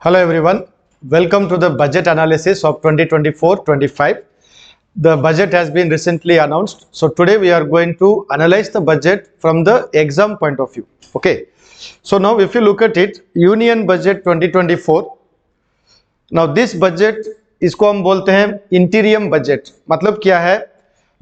Hello everyone, welcome to the budget analysis of 2024-25. The budget has been recently announced. So today we are going to analyze the budget from the exam point of view. Okay. So now if you look at it, Union Budget 2024. Now this budget इसको हम बोलते हैं इंटीरियम budget. मतलब क्या है,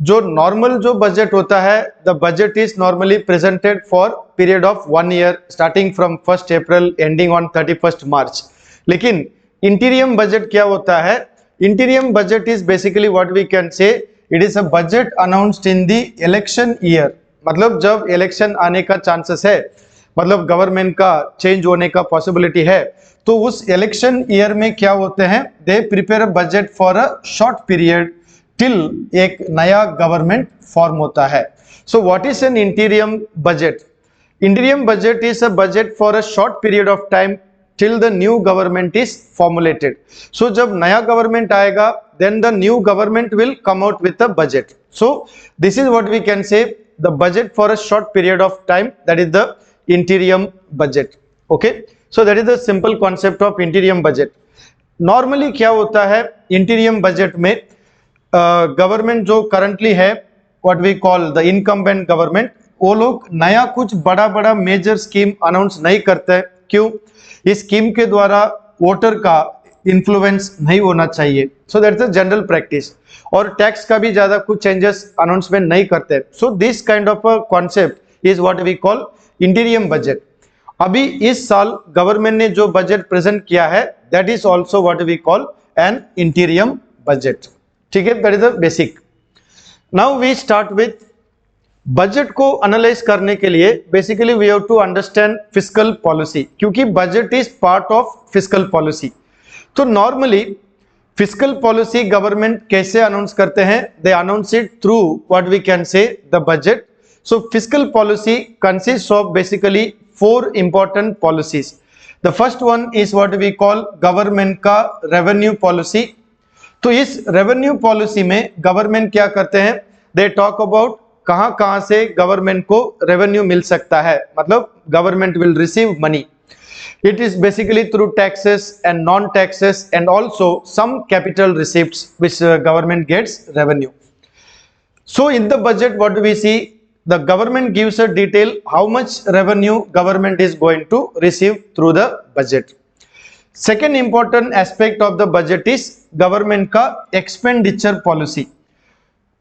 जो normal जो budget होता है, the budget is normally presented for period of 1 year starting from 1st April ending on 31st March. लेकिन इंटीरियम बजट क्या होता है? Interim budget is basically what we can say, it is a budget announced in the election year. मतलब जब election आने का chances है, मतलब गवर्नमेंट का चेंज होने का पॉसिबिलिटी है, तो उस इलेक्शन ईयर में क्या होते हैं, they prepare a budget for a short period till एक नया गवर्नमेंट फॉर्म होता है. सो what is an interim budget? इंटीरियम budget is a budget for a short period of time till the new government is formulated. So जब नया government आएगा, then the new government will come out with a budget. So this is what we can say, the budget for a short period of time, that is the interim budget. Okay, so that is the simple concept of interim budget. Normally क्या होता है interim budget में, government जो currently है, what we call the incumbent government, वो लोग नया कुछ बड़ा बड़ा मेजर स्कीम अनाउंस नहीं करते. क्यों? इस स्कीम के द्वारा वोटर का इन्फ्लुएंस नहीं होना चाहिए. So that's a general practice. और टैक्स का भी ज्यादा कुछ चेंजेस अनाउंसमेंट नहीं करते. So this kind of a concept is what we call interim budget. अभी इस साल गवर्नमेंट ने जो बजट प्रेजेंट किया है, that is also what we call an interim budget. ठीक है, that is the basic. Now we start with budget को एनालाइज करने के लिए basically we have to understand fiscal policy, क्योंकि budget is part of fiscal policy. तो normally fiscal policy government कैसे announce करते हैं? They announce it through what we can say the budget. So fiscal policy consist of basically 4 important policies. The first one is what we call government का revenue policy. तो इस revenue policy में government क्या करते हैं? They talk about कहां से government को रेवेन्यू मिल सकता है, मतलब government will receive money. It is basically through taxes and non taxes and also some capital receipts which government gets revenue. So in the budget what we see, the government gives a detail how much revenue government is going to receive through the budget. Second important aspect of the budget is government का expenditure policy.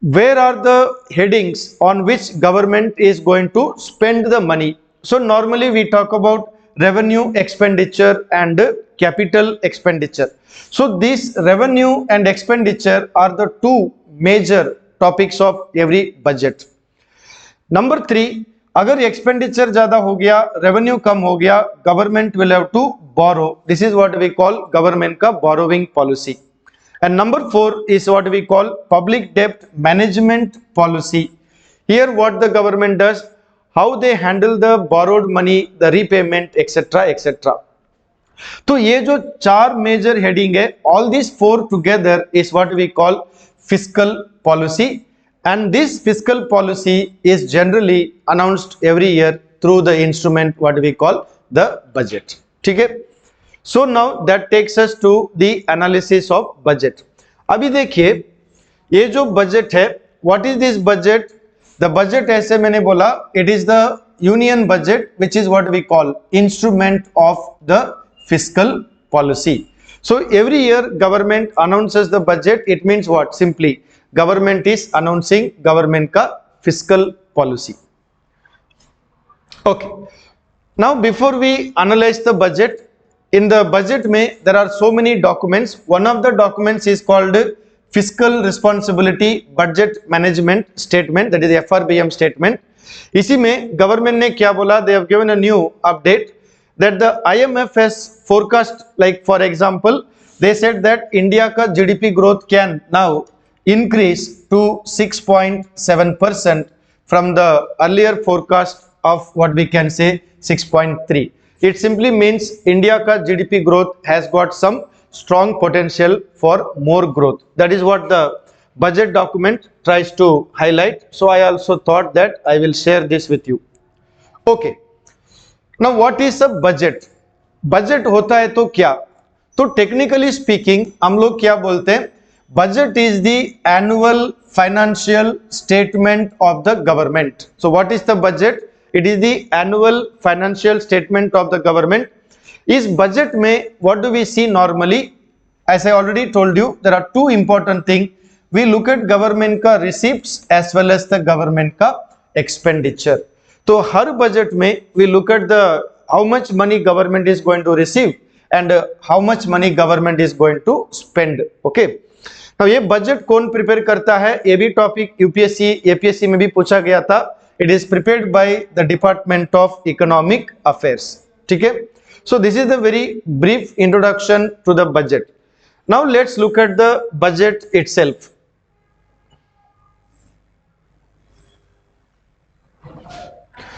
Where are the headings on which government is going to spend the money? So normally we talk about revenue expenditure and capital expenditure. So this revenue and expenditure are the two major topics of every budget. Number 3, अगर expenditure ज़्यादा हो गया, revenue कम हो गया, government will have to borrow. This is what we call government का borrowing policy. And number 4 is what we call public debt management policy. Here what the government does, how they handle the borrowed money, the repayment, etc. etc. तो ये जो 4 major heading है, all these 4 together is what we call fiscal policy, and this fiscal policy is generally announced every year through the instrument what we call the budget. ठीक है. So now that takes us to the analysis of budget. अभी देखिए ये जो budget है, what is this budget? The budget ऐसे मैंने बोला, it is the union budget which is what we call instrument of the fiscal policy. So every year government announces the budget. It means what? Simply government is announcing government का fiscal policy. Okay. Now before we analyze the budget, in the budget में there are so many documents. One of the documents is called fiscal responsibility budget management statement, that is FRBM statement. इसी में government ने क्या बोला? They have given a new update that the IMF has forecast, like for example they said that India का GDP growth can now increase to 6.7% from the earlier forecast of what we can say 6.3. It simply means India ka GDP growth has got some strong potential for more growth. That is what the budget document tries to highlight. So I also thought that I will share this with you. Okay. Now what is a budget? Budget होता है तो क्या? तो technically speaking हम लोग क्या बोलते हैं, budget is the annual financial statement of the government. So what is the budget? It is the annual financial statement of the government. इस बजट में what do we see normally? as I already told you, there are two important things. We look at government का receipts as well as the government का expenditure. तो हर budget में we look at the how much money government is going to receive and how much money government is going to spend. Okay. Now ये budget कौन prepare करता है? ये भी टॉपिक यूपीएससी एपीएससी में भी पूछा गया था. It is prepared by the Department of Economic Affairs. ठीक है. So this is the very brief introduction to the budget. Now let's look at the budget itself.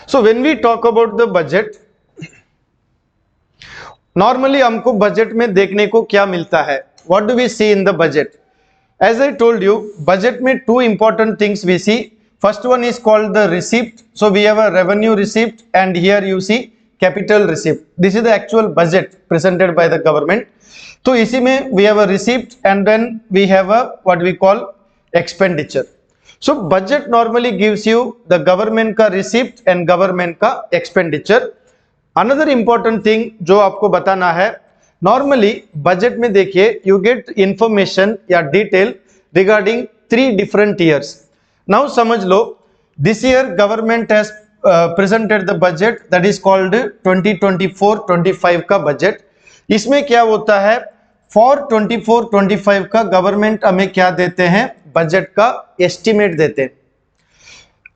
So when we talk about the budget, normally हमको budget में देखने को क्या मिलता है? What do we see in the budget? As I told you, budget में two important things we see. First one is called the receipt. So we have a revenue receipt and here you see capital receipt. This is the actual budget presented by the government. तो इसी में we have a receipt and then we have a what we call expenditure. So budget normally gives you the government का receipt and government का expenditure. Another important thing जो आपको बताना है, normally budget में देखिए you get information या detail regarding 3 different years. Now समझ लो, this year government has presented the budget that is called 2024-25 का budget. इसमें क्या होता है, फॉर 24-25 का गवर्नमेंट हमें क्या देते हैं? बजट का एस्टिमेट देते हैं.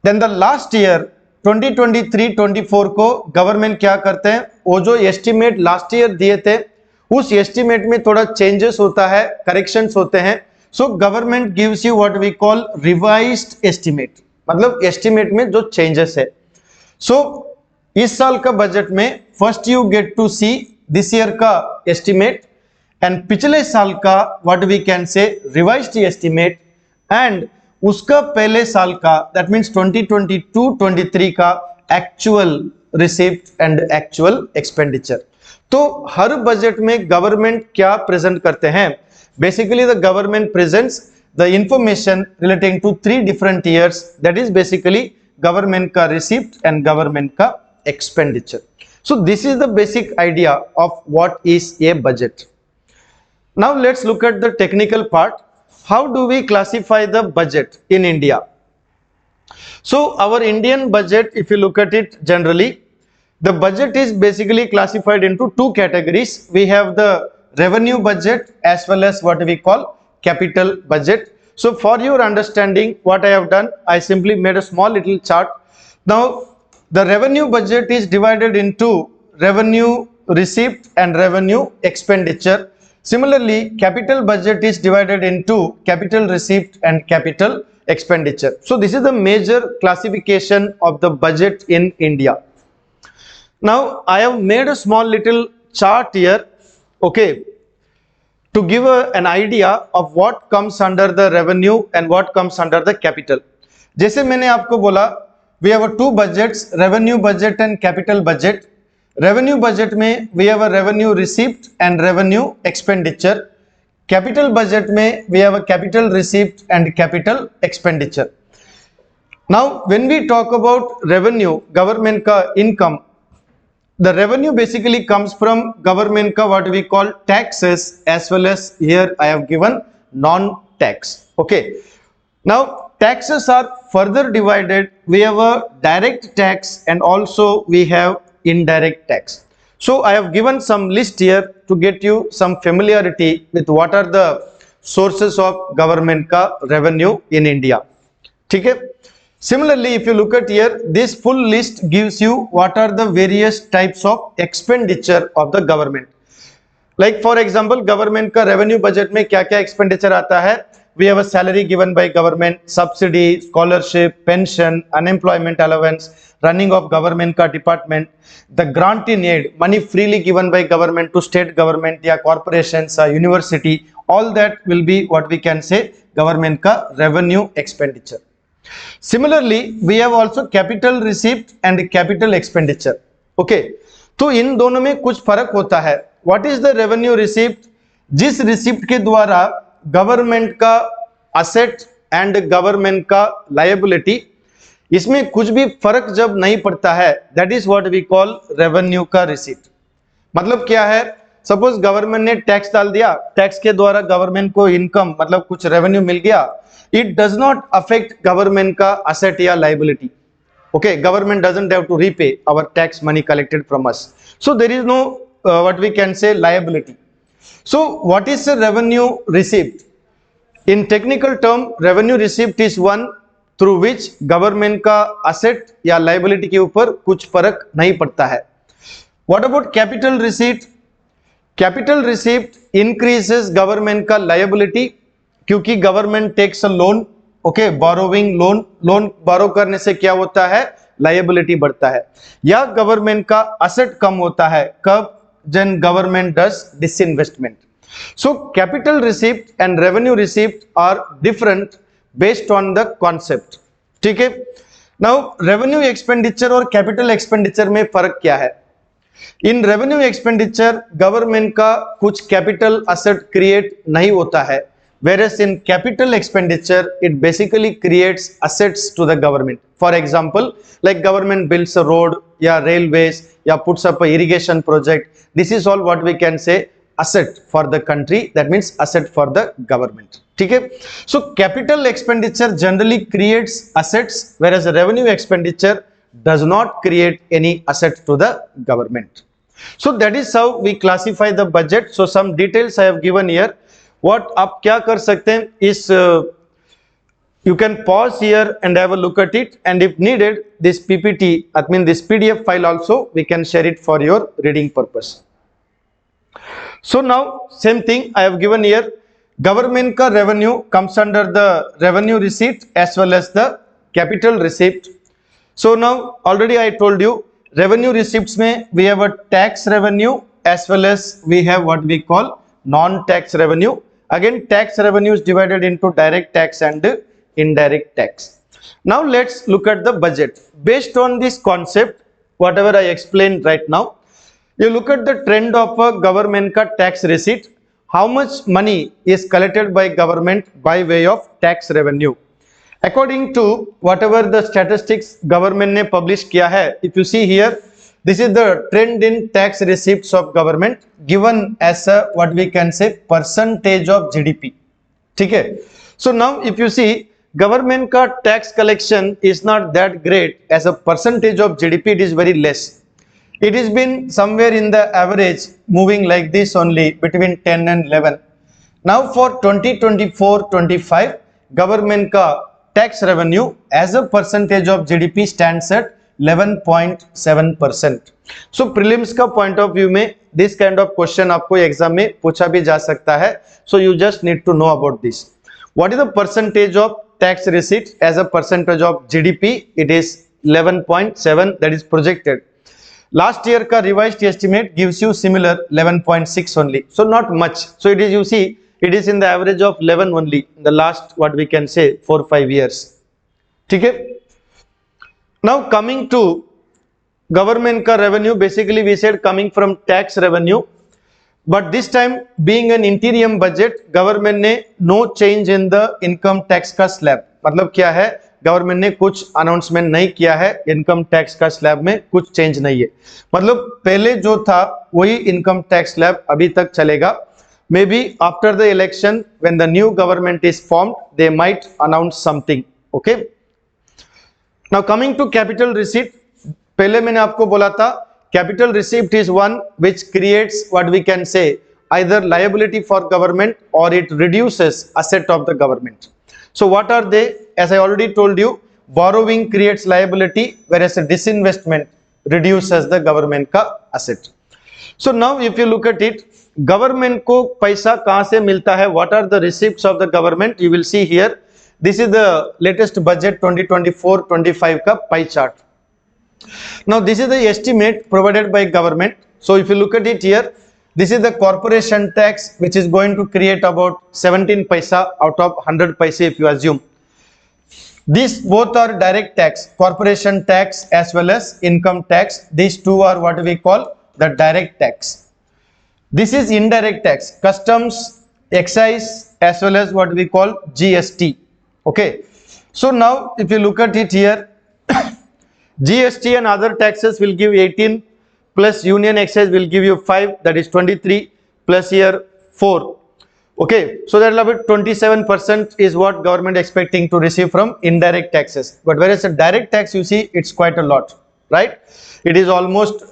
देन द लास्ट ईयर 2023-24 को गवर्नमेंट क्या करते हैं? वो जो एस्टिमेट लास्ट ईयर दिए थे उस एस्टिमेट में थोड़ा चेंजेस होता है, करेक्शंस होते हैं. So government gives you what we call revised estimate, मतलब एस्टिमेट में जो चेंजेस है. सो इस साल का बजट में first you get to see this year का एस्टिमेट एंड पिछले साल का what we can say revised estimate and उसका पहले साल का दैट मींस 2022-23 का actual receipt and actual expenditure. तो हर बजट में गवर्नमेंट क्या प्रेजेंट करते हैं? Basically the government presents the information relating to 3 different years, that is basically government का रिसीप्ट एंड गवर्नमेंट का expenditure. So this is the basic idea of what is a budget. Now let's look at the technical part. How do we classify the budget in India? So our Indian budget, if you look at it generally, the budget is basically classified into 2 categories. We have the revenue budget as well as what we call capital budget. So for your understanding, what I have done, I simply made a small little chart. Now the revenue budget is divided into revenue receipt and revenue expenditure. Similarly, capital budget is divided into capital receipt and capital expenditure. So this is the major classification of the budget in India. Now I have made a small little chart here, okay, to give an idea of what comes under the revenue and what comes under the capital. जैसे मैंने आपको बोला, we have 2 budgets, revenue budget and capital budget. Revenue budget में we have a revenue receipt and revenue expenditure. Capital budget में we have a capital receipt and capital expenditure. Now when we talk about revenue, government का income, the revenue basically comes from government का what we call taxes as well as here I have given non-tax. Okay. Now taxes are further divided. We have a direct tax and also we have indirect tax. So I have given some list here to get you some familiarity with what are the sources of government ka revenue in India. ठीक है. Similarly, if you look at here, this full list gives you what are the various types of expenditure of the government. Like for example, government का revenue budget में क्या क्या expenditure आता है? We have a salary given by government, subsidy, scholarship, pension, unemployment allowance, running of government का department, the grant in aid, money freely given by government to state government या corporations, university, all that will be what we can say government का revenue expenditure. Similarly, we have also capital receipt and capital expenditure. Okay, तो इन दोनों में कुछ फर्क होता है. What is the revenue receipt? जिस रिसिप्ट के द्वारा गवर्नमेंट का असेट एंड गवर्नमेंट का लायबिलिटी, इसमें कुछ भी फर्क जब नहीं पड़ता है, that is what we call revenue का रिसिप्ट। मतलब क्या है, सपोज गवर्नमेंट ने टैक्स डाल दिया, टैक्स के द्वारा गवर्नमेंट को इनकम मतलब कुछ रेवेन्यू मिल गया, it does not affect government का असेट या liability. Okay, government doesn't have to repay our tax money collected from us, so there is no what we can say liability. So what is a revenue receipt? In technical term, revenue receipt is one through which government का asset या liability के ऊपर कुछ फर्क नहीं पड़ता है। What about capital receipt? Capital receipt increases government का liability क्योंकि government takes a loan, okay, borrowing loan borrow करने से क्या होता है, लायबिलिटी बढ़ता है, या गवर्नमेंट का असेट कम होता है कब, जन government does disinvestment. So capital receipt and revenue receipt are different based on the concept. ठीक है, नाउ रेवेन्यू एक्सपेंडिचर और कैपिटल एक्सपेंडिचर में फर्क क्या है? इन रेवेन्यू एक्सपेंडिचर गवर्नमेंट का कुछ कैपिटल असेट क्रिएट नहीं होता है, whereas in capital expenditure it basically creates assets to the government. For example, like government builds a road या railways या puts up a irrigation project, this is all what we can say asset for the country, that means asset for the government. ठीक है, so capital expenditure generally creates assets whereas revenue expenditure does not create any asset to the government. So that is how we classify the budget. So some details I have given here. What आप क्या कर सकते हैं इस, you can pause here and have a look at it, and if needed this PPT, I mean this PDF file also we can share it for your reading purpose. So now same thing I have given here, government का revenue comes under the revenue receipt as well as the capital receipt. So now already I told you revenue receipts में we have a tax revenue as well as we have what we call non-tax revenue. Again, tax revenue is divided into direct tax and indirect tax. Now let's look at the budget. Based on this concept, whatever I explained right now, you look at the trend of a government ka tax receipt. How much money is collected by government by way of tax revenue? According to whatever the statistics government ने publish किया है, if you see here, this is the trend in tax receipts of government given as a what we can say percentage of GDP. ठीक है, so now if you see government का tax collection is not that great as a percentage of GDP, it is very less. It has been somewhere in the average moving like this only between 10 and 11. Now for 2024-25 government का tax revenue as a percentage of GDP stands at 11.7%. So prelims का point of view में this kind of question आपको exam में पूछा भी जा सकता है, so you just need to know about this. What is the percentage of tax receipt as a percentage of GDP? It is 11.7, that is projected. Last year का revised estimate gives you similar 11.6 only, so not much. So it is, you see, it is in the average of 11 only in the last what we can say 4-5 years. ठीक है, now coming to government का revenue, basically we said coming from tax revenue, but this time being an interim budget, government ने no change in the income tax का slab. मतलब क्या है, government ने कुछ अनाउंसमेंट नहीं किया है, इनकम टैक्स का स्लैब में कुछ चेंज नहीं है, मतलब पहले जो था वही इनकम टैक्स स्लैब अभी तक चलेगा. May be after the election when the new government is formed they might announce something. Okay, now coming to capital receipt, पहले मैंने आपको बोला था capital receipt is one which creates what we can say either liability for government or it reduces asset of the government. So what are they? As I already told you, borrowing creates liability whereas a disinvestment reduces the government का asset. So now if you look at it, government को पैसा कहाँ से मिलता है? What are the receipts of the government? You will see here. This is the latest budget 2024-25 का pie chart. Now this is the estimate provided by government. So if you look at it here, this is the corporation tax which is going to create about 17 paisa out of 100 paise if you assume. These both are direct tax, corporation tax as well as income tax. These two are what we call the direct tax. This is indirect tax, customs, excise, as well as what we call GST. Okay, so now if you look at it here, GST and other taxes will give 18, plus union excise will give you 5, that is 23, plus here 4. Okay, so that will be 27% is what government expecting to receive from indirect taxes. But whereas a direct tax, you see, it's quite a lot, right? It is almost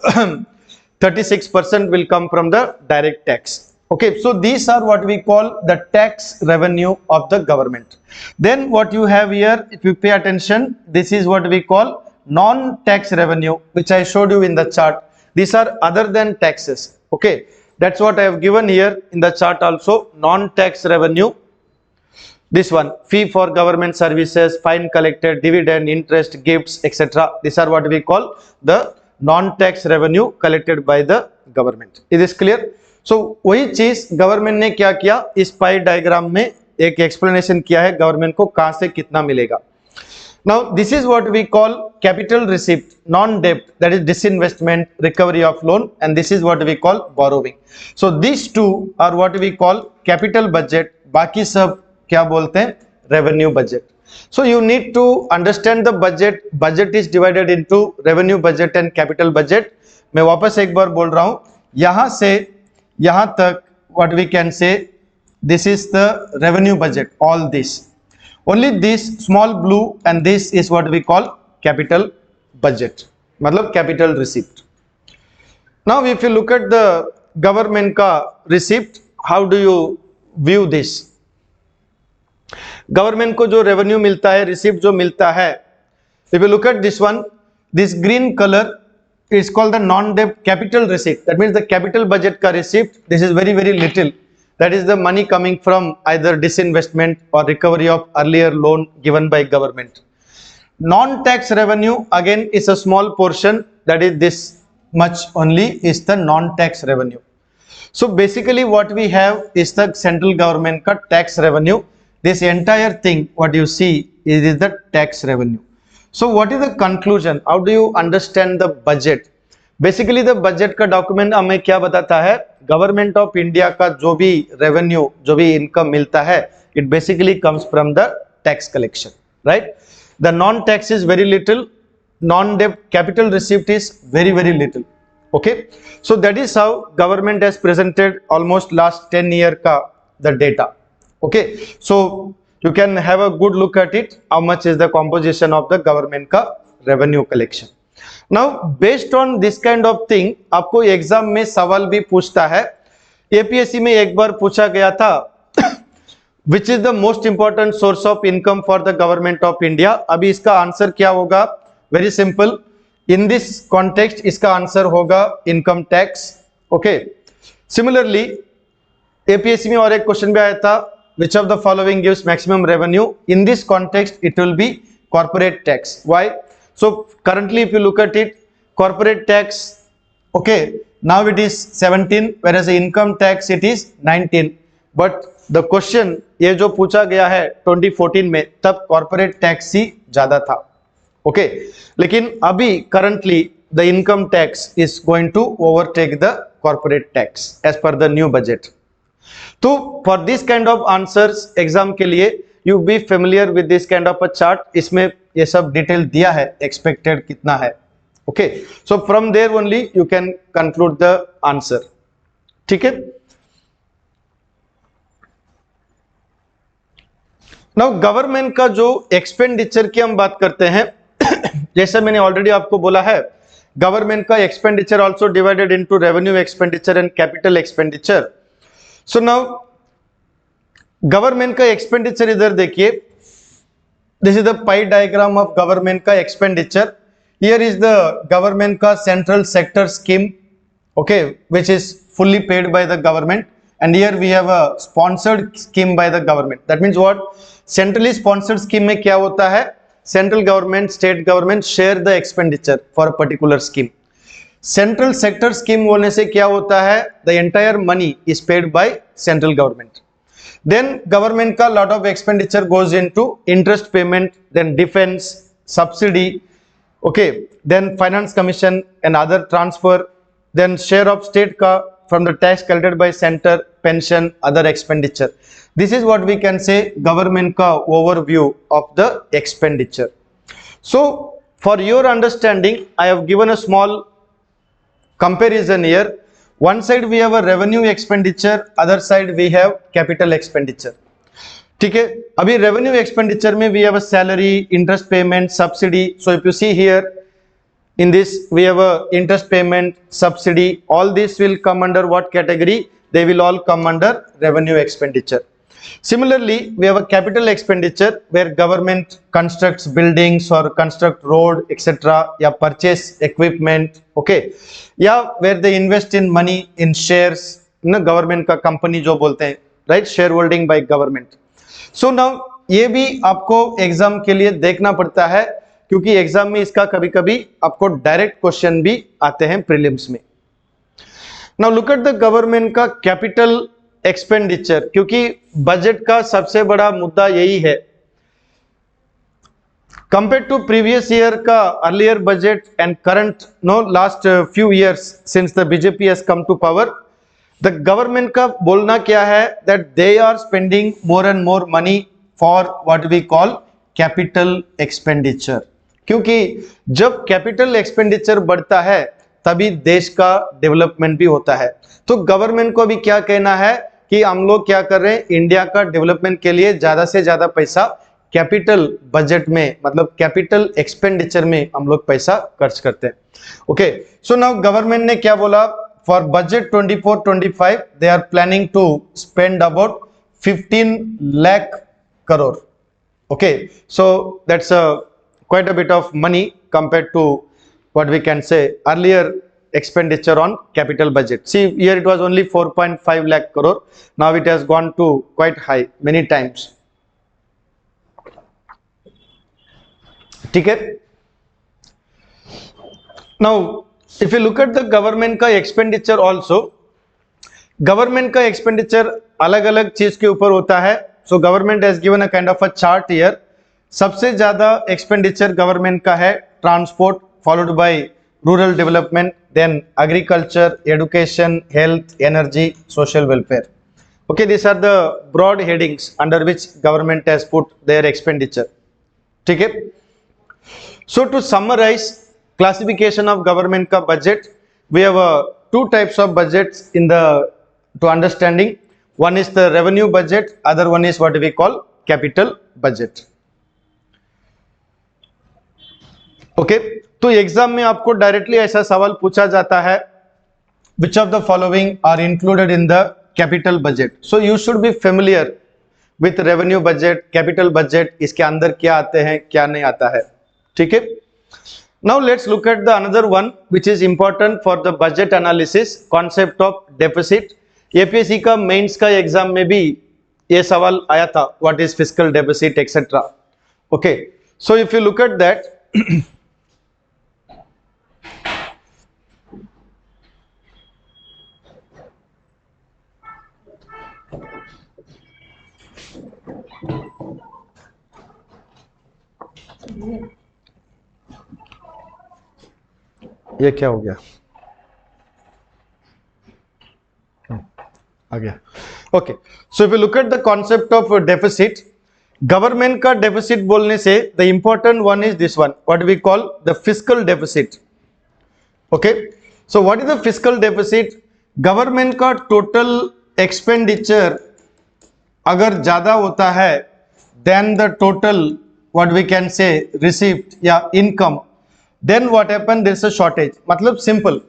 36% will come from the direct tax. Okay, so these are what we call the tax revenue of the government. Then what you have here, if you pay attention, this is what we call non-tax revenue, which I showed you in the chart. These are other than taxes. Okay, that's what I have given here in the chart also. Non-tax revenue, this one, fee for government services, fine collected, dividend, interest, gifts, etc. These are what we call the non-tax revenue collected by the government. Is this clear? So वही चीज government ने क्या किया, इस पाई diagram में एक explanation किया है गवर्नमेंट को कहां से कितना मिलेगा. Now this is what we call capital receipt, non-debt, that is disinvestment, recovery of loan, and this is what we call borrowing. So these two are what we call capital budget. बाकी सब क्या बोलते हैं, revenue budget. So you need to understand the budget. Budget is divided into revenue budget and capital budget. मैं वापस एक बार बोल रहा हूं, यहां से यहां तक what we can say, this is the revenue budget, all this. Only this small blue and this is what we call capital budget, मतलब capital receipt. Now if you look at the government का receipt, how do you view this? Government को जो revenue मिलता है, receipt जो मिलता है, if you look at this one, this green color is called the non-debt capital receipt. That means the capital budget का receipt, this is very very little. That is the money coming from either disinvestment or recovery of earlier loan given by government. Non-tax revenue again is a small portion, that is this much only is the non-tax revenue. So basically what we have is the central government ka tax revenue. This entire thing what you see is the tax revenue. So what is the conclusion? How do you understand the budget? Basically the budget का document हमें क्या बताता है, government of India का जो भी revenue, जो भी इनकम मिलता है, it basically comes from the tax collection, right? The non tax is very little, non डेब्ट capital receipt is very very little. Okay, so that is how government has presented almost last 10 year का the data. Okay, so you can have a good look at it, how much is the composition of the government का revenue collection. Now based on this kind of thing, आपको exam में सवाल भी पूछता है. APSC में एक बार पूछा गया था, which is the most important source of income for the government of India. अभी इसका आंसर क्या होगा, very simple. In this context इसका आंसर होगा income tax. Okay, similarly APSC में और एक क्वेश्चन भी आया था, which of the following gives maximum revenue. In this context it will be corporate tax. Why? So currently if you look at it, corporate tax, okay, now it is 17, whereas the income tax it is 19. But the question ये जो पूछा गया है 2014 में, तब corporate tax ही ज्यादा था. Okay, लेकिन अभी currently the income tax is going to overtake the corporate tax as per the new budget. तो for this kind of answers exam के लिए you be familiar with this kind of a chart. इसमें ये सब detail दिया है, expected कितना है. Okay, so from there only you can conclude the answer. ठीक है. नाउ गवर्नमेंट का जो एक्सपेंडिचर की हम बात करते हैं, जैसे मैंने ऑलरेडी आपको बोला है, गवर्नमेंट का expenditure also divided into revenue expenditure and capital expenditure. So now government का एक्सपेंडिचर इधर देखिए, this is the pie diagram of government का expenditure. Here is the government का central sector scheme, okay, which is fully paid by the government, and here we have a sponsored scheme by the government. That means what? Centrally sponsored scheme में क्या होता है, central government, state government share the expenditure for a particular scheme. Central sector scheme बोलने से क्या होता है, the entire money is paid by central government. Then government का lot of expenditure goes into interest payment, then defense, subsidy, okay, then finance commission and other transfer, then share of state का from the tax collected by center, pension, other expenditure. This is what we can say government का overview of the expenditure. So for your understanding, I have given a small comparison here. One side we have a revenue expenditure, other side we have capital expenditure. ठीक है, अभी revenue expenditure में we have a salary, interest payment, subsidy. So if you see here, in this we have a interest payment, subsidy. All this will come under what category? They will all come under revenue expenditure. Similarly, we have a capital expenditure where government constructs buildings or construct road, etc. या purchase equipment, okay? या where they invest in money in shares, ना government का company जो बोलते हैं, right? Shareholding by government. So now ये भी आपको एग्जाम के लिए देखना पड़ता है, क्योंकि एग्जाम में इसका कभी कभी आपको डायरेक्ट क्वेश्चन भी आते हैं प्रीलिम्स में. Now look at the government का कैपिटल एक्सपेंडिचर, क्योंकि बजट का सबसे बड़ा मुद्दा यही है. कंपेयर टू प्रीवियस ईयर का earlier budget and current last few years since the BJP has come to power, the government का बोलना क्या है that they are spending more and more money for what we call capital expenditure. क्योंकि जब capital expenditure बढ़ता है तभी देश का डेवलपमेंट भी होता है. तो गवर्नमेंट को भी क्या कहना है कि हम लोग क्या कर रहे हैं, इंडिया का डेवलपमेंट के लिए ज्यादा से ज्यादा पैसा कैपिटल बजट में, मतलब कैपिटल एक्सपेंडिचर में हम लोग पैसा खर्च करते हैं. ओके, सो नाउ गवर्नमेंट ने क्या बोला, for budget 24-25 they are planning to spend about 15 lakh crore. Okay, so that's quite a bit of money compared to what we can say earlier expenditure on capital budget. See here it was only 4.5 lakh crore. Now it has gone to quite high many times. ठीक है. Now if you look at the government का expenditure also, government का expenditure अलग अलग चीज के ऊपर होता है. So government has given a kind of a chart here. सबसे ज्यादा एक्सपेंडिचर गवर्नमेंट का है transport, followed by rural development, then agriculture, education, health, energy, social welfare. Okay, this are the broad headings under which government has put their expenditure. ठीक है. So to summarise classification of government का budget, we have two types of budgets in the to understanding. One is the revenue budget, other one is what we call capital budget. Okay, तो exam में आपको directly ऐसा सवाल पूछा जाता है, which of the following are included in the capital budget? So you should be familiar with revenue budget, capital budget, इसके अंदर क्या आते हैं क्या नहीं आता है. ठीक है. Now let's look at the another one which is important for the budget analysis, concept of deficit. APSC का मेंस का एग्जाम में भी ये सवाल आया था, what is fiscal deficit etcetera. Okay, so if you look at that, ये क्या हो गया, आ गया. Okay, so if you look at the concept of deficit, government का डेफिसिट बोलने से the important one is this one, what we call the fiscal deficit. Okay, so what is the fiscal deficit? Government का total expenditure अगर ज्यादा होता है then the total what we can say received या income, then what happen, there is a shortage. मतलब simple,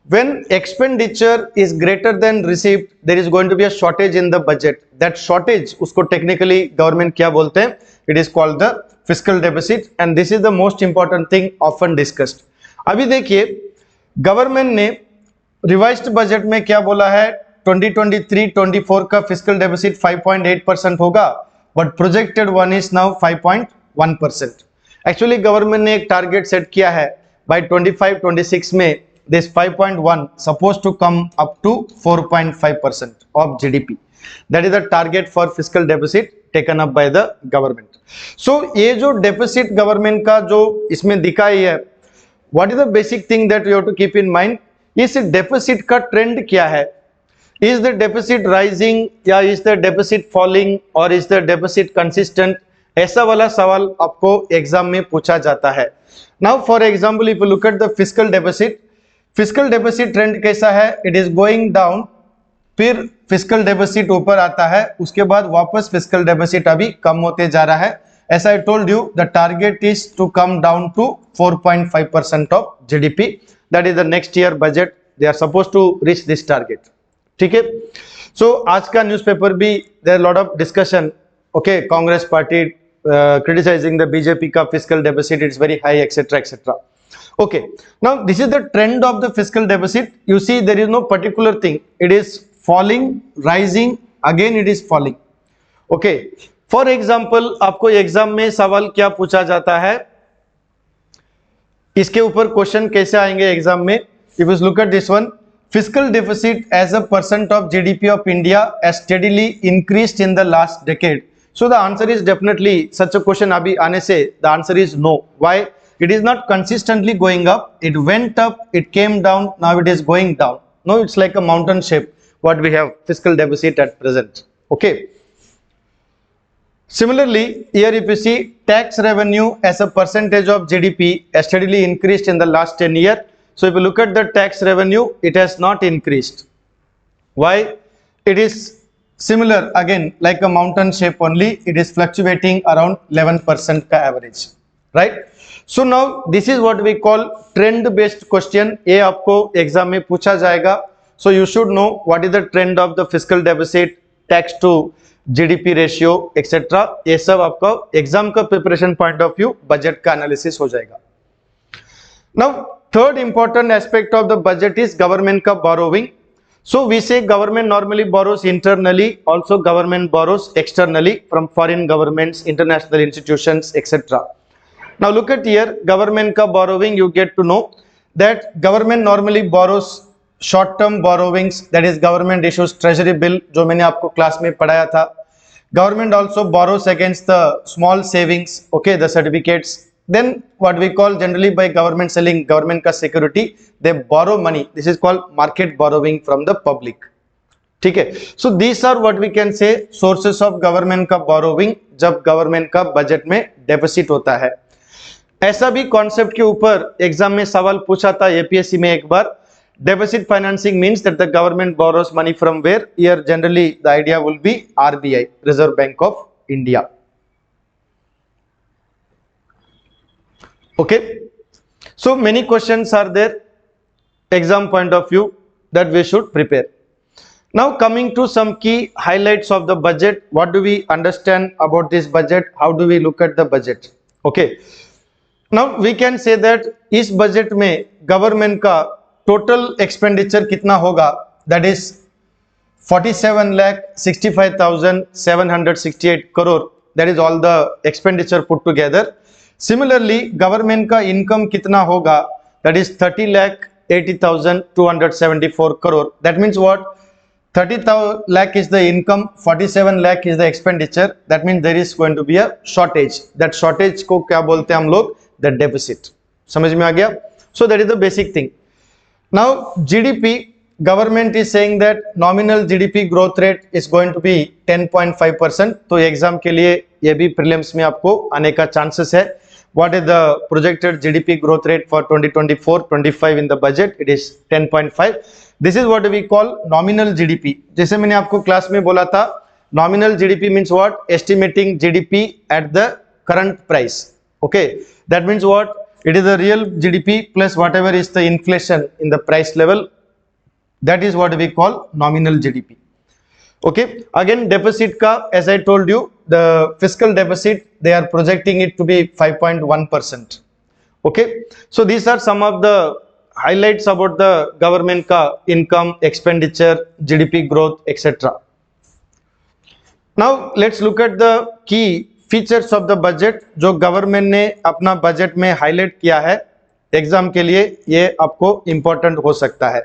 when expenditure is greater than received, there is going to be a shortage in the budget. That shortage, उसको technically government क्या बोलते हैं? It is called the fiscal deficit, and this is the most important thing often discussed. अभी देखिए, government ने revised budget में क्या बोला है, 2023-24 का fiscal deficit 5.8% होगा, but projected one is now 5.1%. Actually government ने एक target set किया है, by 25-26 में this 5.1 supposed to come up to 4.5% of GDP. That is the target for fiscal deficit taken up by the government. So ये जो deficit government का जो इसमें दिखाई है, what is the basic thing that you have to keep in mind? इस deficit का trend क्या है? इज द डेफिसिट राइजिंग या इज द डेफिसिट फॉलिंग और इज द डेफिसिट कंसिस्टेंट, ऐसा वाला सवाल आपको एग्जाम में पूछा जाता है। Now for example if you look at the fiscal deficit trend कैसा है, इट इज गोइंग डाउन, फिर फिस्कल डेफिसिट ऊपर आता है, उसके बाद वापस फिस्कल डेफिसिट अभी कम होते जा रहा है। As I told you, the target is to come down to 4.5% of GDP. That is the next year budget. They are supposed to reach this target. ठीक है? So आज का न्यूज़पेपर भी there are lot of discussion. Okay, Congress party criticizing the BJP का fiscal deficit, it's very high, etc., etc. Okay. Now this is the trend of the fiscal deficit. You see there is no particular thing. It is falling, rising, again it is falling. Okay. For example आपको exam में सवाल क्या पूछा जाता है, इसके ऊपर question कैसे आएंगे एग्जाम में। If you look at this one, fiscal deficit as a percent of GDP of India has steadily increased in the last decade. So the answer is definitely, such a question अभी आने से the answer is no. Why? It is not consistently going up, it went up, it came down, now it is going down. No, it's like a mountain shape what we have fiscal deficit at present. Okay, similarly, here if you see tax revenue as a percentage of GDP has steadily increased in the last 10 years. So if you look at the tax revenue, it has not increased. Why? It is similar again like a mountain shape only. It is fluctuating around 11% का average, right? So now this is what we call trend based question. ये आपको exam में पूछा जाएगा. So you should know what is the trend of the fiscal deficit, tax to GDP ratio etcetera, ये सब आपका exam का preparation point of view budget का एनालिसिस हो जाएगा। Now third important aspect of the budget is government का borrowing. So we say government normally borrows internally, also government borrows externally from foreign governments, international institutions etcetera. Now look at here government का borrowing, you get to know that government normally borrows short term borrowings, that is government issues treasury bill, जो मैंने आपको class में पढ़ाया था। Government also borrows against the small savings, okay, the certificates. Then what we call generally by government selling government का security, they borrow money. This is called market borrowing from the public. ठीक है? So these are what we can say sources of government का borrowing जब government का budget में deficit होता है। ऐसा भी concept के ऊपर एग्जाम में सवाल पूछा था APSC में एक बार। Deficit financing means that the government borrows money from where? Here generally the idea will be RBI, Reserve Bank of India. Okay, so many questions are there exam point of view that we should prepare. Now coming to some key highlights of the budget, what do we understand about this budget, how do we look at the budget? Okay, now we can say that इस budget में government का total expenditure कितना होगा, that is 47,65,768 crore, that is all the expenditure put together. Similarly government का income कितना होगा, that is 30,80,274 crore. That means what? 30 lakh is the income, 47 lakh is the expenditure. That means there is going to be a shortage. That shortage को क्या बोलते हैं हम लोग? The deficit. समझ में आ गया? So that is the basic thing. Now GDP, government is saying that nominal GDP growth rate is going to be 10.5%. तो एग्जाम के लिए ये भी प्रीलिम्स में आपको आने का चांसेस है। What is the projected GDP growth rate for 2024-25 in the budget? It is 10.5. This is what we call nominal GDP. जैसे मैंने आपको क्लास में बोला था, nominal GDP means what? Estimating GDP at the current price. Okay, that means what? It is the real GDP plus whatever is the inflation in the price level. That is what we call nominal GDP. Okay, again deficit ka, as I told you, the fiscal deficit they are projecting it to be 5.1%. Okay, so these are some of the highlights about the government ka income, expenditure, GDP growth, etc. Now let's look at the key features of the budget जो government ने अपना budget में highlight किया है exam के लिए, ये आपको इंपॉर्टेंट हो सकता है।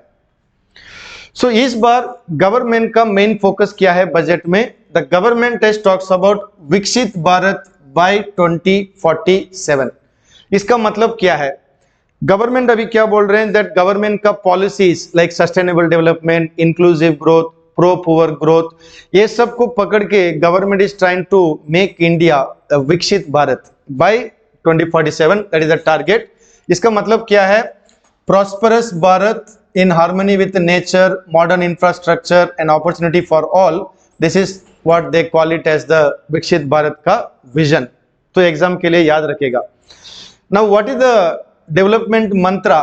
सो इस बार गवर्नमेंट का मेन फोकस क्या है बजट में? The government has talks about विकसित भारत बाय 2047। इसका मतलब क्या है? गवर्नमेंट अभी क्या बोल रहे हैं? दैट गवर्नमेंट का policies like sustainable development, inclusive growth, pro poor growth, ये सब को पकड़ के government is trying to make India विकसित Bharat by 2047, that is the target. इसका मतलब क्या है? Prosperous Bharat in harmony with nature, modern infrastructure and opportunity for all, this is what they call it as the विकसित भारत का विजन। तो exam के लिए याद रखेगा। Now what is the development mantra,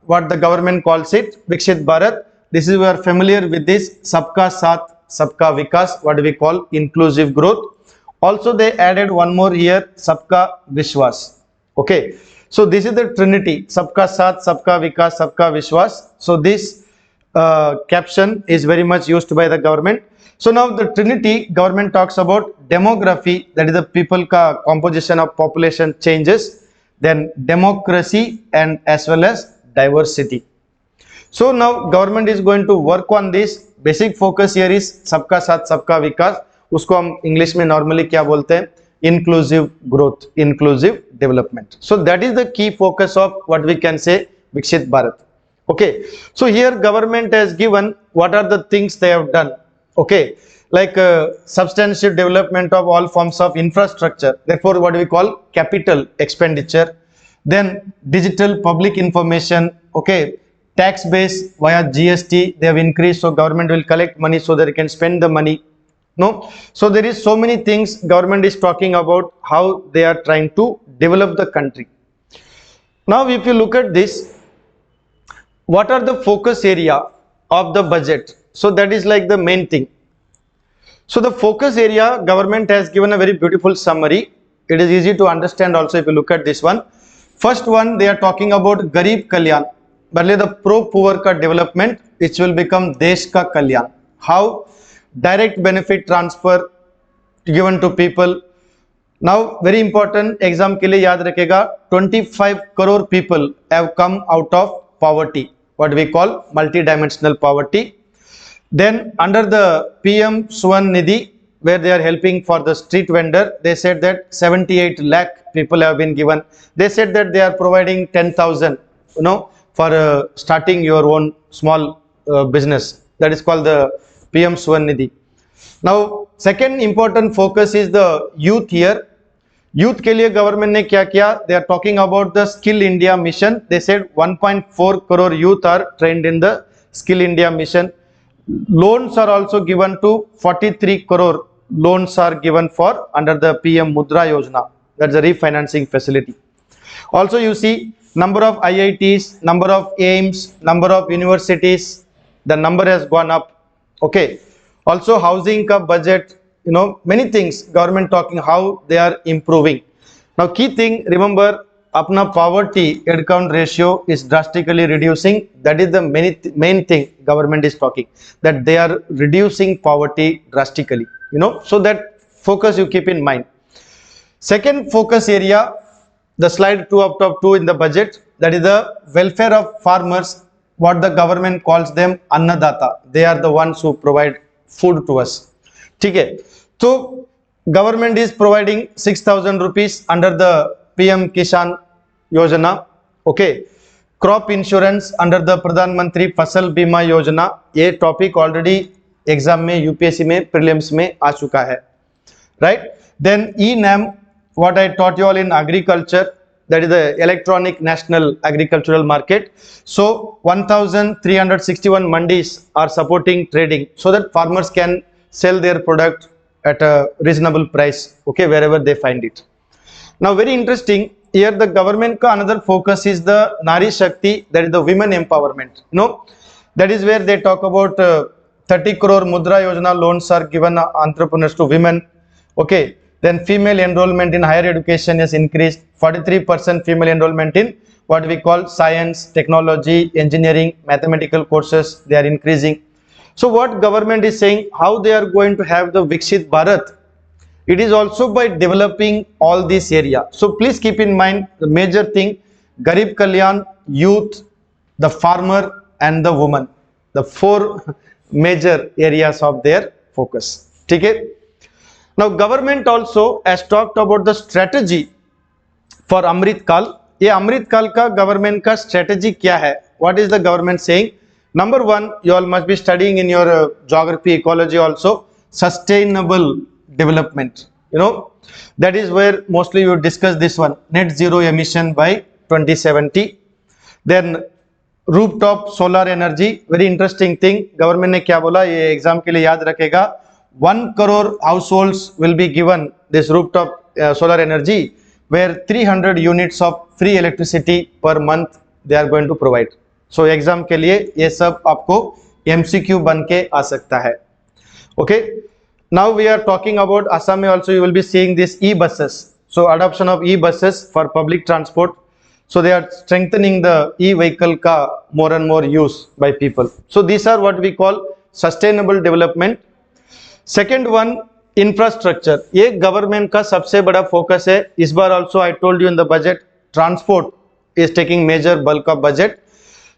what the government calls it विकसित Bharat? This is we are familiar with this, सबका साथ सबका विकास, what we call inclusive growth. Also they added one more here, सबका विश्वास। Okay, so this is the trinity, सबका साथ सबका विकास सबका विश्वास। So this caption is very much used by the government. So now the trinity, government talks about demography, that is the people ka composition of population changes, then democracy and as well as diversity. So now government is going to work on this. Basic focus here is सबका साथ सबका विकास, उसको हम English में normally क्या बोलते हैं? Inclusive growth, inclusive development. So that is the key focus of what we can say विकसित Bharat. Okay, so here government has given what are the things they have done. Okay, like substantial development of all forms of infrastructure, therefore what we call capital expenditure, then digital public information, okay, tax base via GST they have increased, so government will collect money so that they can spend the money. No, so there is so many things government is talking about how they are trying to develop the country. Now if you look at this, what are the focus area of the budget? So that is like the main thing. So the focus area, government has given a very beautiful summary. It is easy to understand also if you look at this one. First one, they are talking about Garib Kalyan, barely the pro-poor ka development, which will become Desh ka Kalyan. How? Direct benefit transfer given to people. Now very important, exam के लिए याद रखेगा, 25 crore people have come out of poverty, what we call multi-dimensional poverty. Then under the PM Swan Nidhi, where they are helping for the street vendor, they said that 78 lakh people have been given. They said that they are providing 10,000, for starting your own small business. That is called the PM Swan Nidhi. Now second important focus is the youth here. Youth के लिए government ने क्या किया? They are talking about the Skill India mission. They said 1.4 crore youth are trained in the Skill India mission. Loans are also given to 43 crore. Loans are given for under the PM Mudra Yojana. That's a refinancing facility. Also you see number of IITs, number of AIIMS, number of universities, the number has gone up. Okay, also housing ka budget, many things government talking how they are improving. Now key thing, remember, apna poverty head count ratio is drastically reducing. That is the main thing government is talking, that they are reducing poverty drastically, so that focus you keep in mind. Second focus area, the slide 2 out of 2 in the budget, that is the welfare of farmers, what the government calls them annadata. They are the ones who provide food to us. ठीक है, तो government is providing 6,000 rupees under the PM Kisan Yojana. Okay, crop insurance under the Pradhan Mantri Fasal Bima Yojana. ये topic already exam में UPSC में prelims में आ चुका है, right? Then E-NAM, what I taught you all in agriculture, that is the electronic national agricultural market. So 1361 mandis are supporting trading so that farmers can sell their product at a reasonable price, okay, wherever they find it. Now very interesting, here the government ka another focus is the Nari Shakti, that is the women empowerment. That is where they talk about 30 crore Mudra Yojana loans are given entrepreneurs to women. Okay, then female enrollment in higher education is increased, 43% female enrollment in what we call science, technology, engineering, mathematical courses, they are increasing. So what government is saying, how they are going to have the Viksit Bharat, it is also by developing all this area. So please keep in mind the major thing, Garib Kalyan, youth, the farmer and the woman, the 4 major areas of their focus. Okay? Now government also has talked about the strategy for Amrit Kal. ये अमृत काल का government का strategy क्या है? What is the government saying? Number one, you all must be studying in your geography, ecology also, sustainable development. You know, that is where mostly you discuss this one, net zero emission by 2070. Then rooftop solar energy, very interesting thing. Government ने क्या बोला, ये exam के लिए याद रखेगा. 1 crore households will be given this rooftop solar energy, where 300 units of free electricity per month they are going to provide. So exam के लिए ये सब आपको MCQ बन के आ सकता है. Okay, now we are talking about Assam में also you will be seeing this e-buses. So adoption of e-buses for public transport. So they are strengthening the e-vehicle ka more and more use by people. So these are what we call sustainable development. Second one, infrastructure. ये government का सबसे बड़ा focus है. इस बार also I told you in the budget, transport is taking major bulk of budget.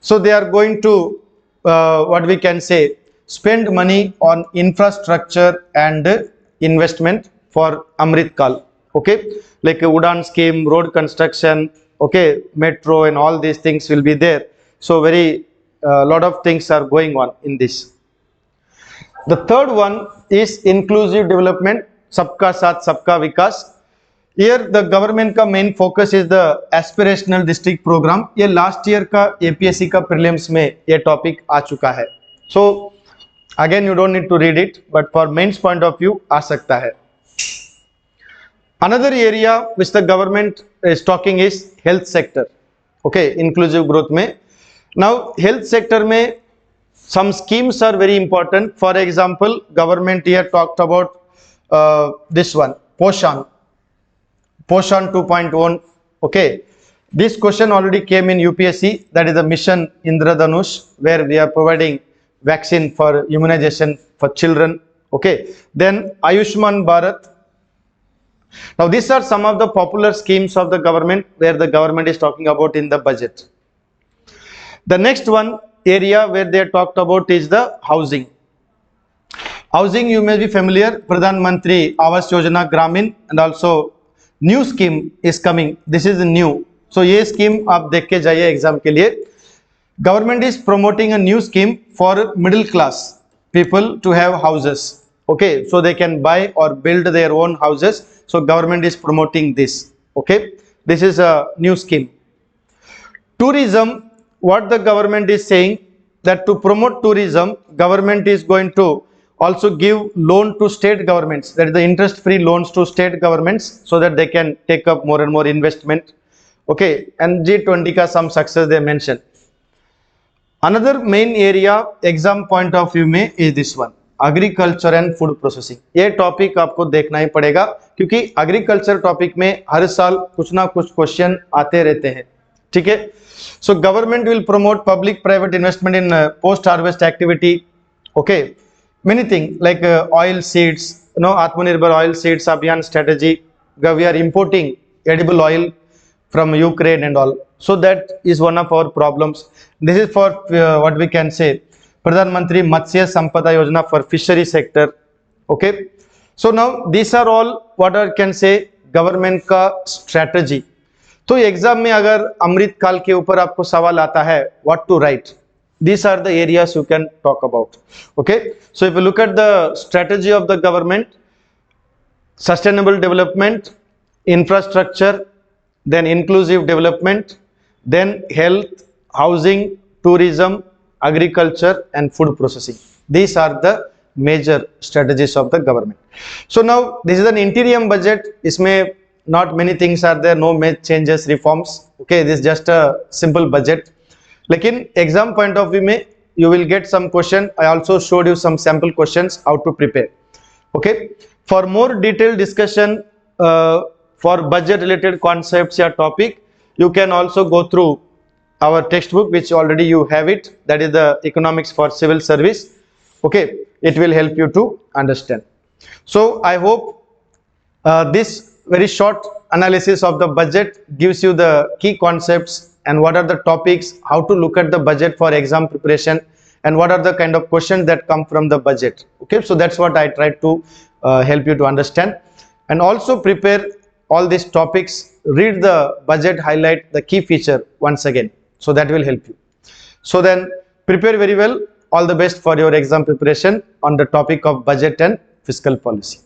So they are going to what we can say, spend money on infrastructure and investment for Amrit Kal. Okay, like Udan scheme, road construction. Okay, metro and all these things will be there. So very lot of things are going on in this. The third one is inclusive development, सबका साथ सबका विकास. Here the government का main focus is the aspirational district program. ये last year का APSC का prelims में ये topic आ चुका है. So again you don't need to read it, but for mains point of view आ सकता है. Another area which the government is talking is health sector. Okay, inclusive growth में. Now health sector में some schemes are very important. For example, government here talked about this one, Poshan 2.1. Okay, this question already came in UPSC. That is the mission Indradhanush, where we are providing vaccine for immunization for children. Okay, then Ayushman Bharat. Now these are some of the popular schemes of the government where the government is talking about in the budget. The next one area where they talked about is the housing. Housing, you may be familiar, Pradhan Mantri Awas Yojana Gramin, and also new scheme is coming. This is new. So ये scheme आप देख के जाइए exam के लिए. Government is promoting a new scheme for middle class people to have houses. Okay, so they can buy or build their own houses. So government is promoting this. Okay, this is a new scheme. Tourism, what the government is saying, that to promote tourism, government is going to also give loan to state governments, that is the interest free loans to state governments, so that they can take up more and more investment. Okay, and G20 ka some success they mentioned. Another main area exam point of view में is this one, agriculture and food processing. ये topic आपको देखना ही पड़ेगा क्योंकि agriculture topic में हर साल कुछ ना कुछ क्वेश्चन आते रहते हैं. ठीक है. So government will promote public private investment in post harvest activity. Okay, many thing like oil seeds, no Atmanirbhar oil seeds Abhiyan strategy. We are importing edible oil from Ukraine and all. So that is one of our problems. This is for what we can say, Pradhan Mantri Matsya Sampada Yojana for fishery sector. Okay. So now these are all what I can say government का strategy. तो exam में अगर अमृत काल के ऊपर आपको सवाल आता है what to write, these are the areas you can talk about. Okay. So if you look at the strategy of the government, sustainable development, infrastructure, then inclusive development, then health, housing, tourism, agriculture and food processing. These are the major strategies of the government. So now this is an interim budget. इसमें not many things are there, no major changes, reforms. Okay, this is just a simple budget. लेकिन exam point of view में you will get some question. I also showed you some sample questions how to prepare. Okay, for more detailed discussion for budget related concepts or topic, you can also go through our textbook which already you have it, that is the economics for civil service. Okay, it will help you to understand. So I hope this very short analysis of the budget gives you the key concepts and what are the topics, how to look at the budget for exam preparation, and what are the kind of questions that come from the budget. Okay, so that's what I tried to help you to understand. And also prepare all these topics, read the budget, highlight the key feature once again, so that will help you. So then Prepare very well. All the best for your exam preparation on the topic of budget and fiscal policy.